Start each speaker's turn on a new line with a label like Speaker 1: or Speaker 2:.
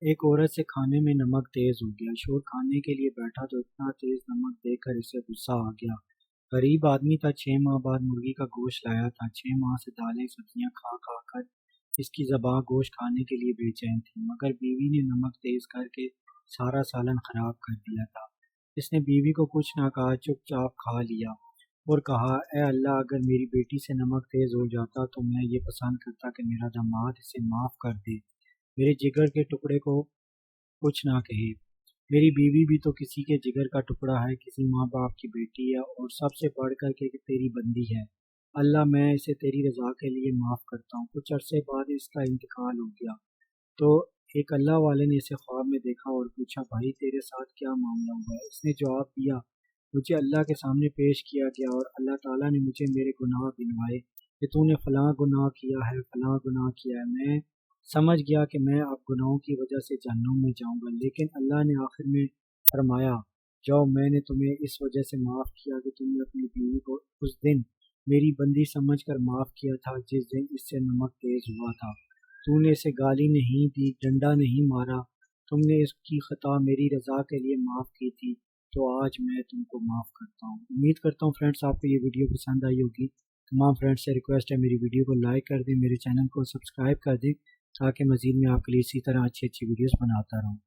Speaker 1: ایک عورت سے کھانے میں نمک تیز ہو گیا۔ شوہر کھانے کے لیے بیٹھا تو اتنا تیز نمک دیکھ کر اسے غصہ آ گیا۔ غریب آدمی تھا، 6 ماہ بعد مرغی کا گوشت لایا تھا۔ 6 ماہ سے دالیں سبزیاں کھا کھا کر اس کی زبان گوشت کھانے کے لیے بے چین تھی، مگر بیوی نے نمک تیز کر کے سارا سالن خراب کر دیا تھا۔ اس نے بیوی کو کچھ نہ کہا، چپ چاپ کھا لیا اور کہا، اے اللہ، اگر میری بیٹی سے نمک تیز ہو جاتا تو میں یہ پسند کرتا کہ میرا داماد اسے معاف کر دے، میرے جگر کے ٹکڑے کو کچھ نہ کہے۔ میری بیوی بھی تو کسی کے جگر کا ٹکڑا ہے، کسی ماں باپ کی بیٹی ہے، اور سب سے بڑھ کر کے تیری بندی ہے۔ اللہ، میں اسے تیری رضا کے لیے معاف کرتا ہوں۔ کچھ عرصے بعد اس کا انتقال ہو گیا تو ایک اللہ والے نے اسے خواب میں دیکھا اور پوچھا، بھائی تیرے ساتھ کیا معاملہ ہوا ہے؟ اس نے جواب دیا، مجھے اللہ کے سامنے پیش کیا گیا اور اللہ تعالیٰ نے مجھے میرے گناہ گنوائے کہ تو نے فلاں گناہ کیا ہے، فلاں گناہ کیا ہے۔ میں سمجھ گیا کہ میں اب گناہوں کی وجہ سے جہنم میں جاؤں گا، لیکن اللہ نے آخر میں فرمایا، جاؤ، میں نے تمہیں اس وجہ سے معاف کیا کہ تم نے اپنی بیوی کو اس دن میری بندی سمجھ کر معاف کیا تھا جس دن اس سے نمک تیز ہوا تھا۔ تو نے اسے گالی نہیں دی، ڈنڈا نہیں مارا، تم نے اس کی خطا میری رضا کے لیے معاف کی تھی، تو آج میں تم کو معاف کرتا ہوں۔ امید کرتا ہوں فرینڈس آپ کو یہ ویڈیو پسند آئی ہوگی۔ تمام فرینڈس سے ریکویسٹ ہے میری ویڈیو کو لائک کر دیں، میرے چینل کو سبسکرائب کر دیں تاکہ مزید میں آپ کے لیے اسی طرح اچھی ویڈیوز بناتا رہوں۔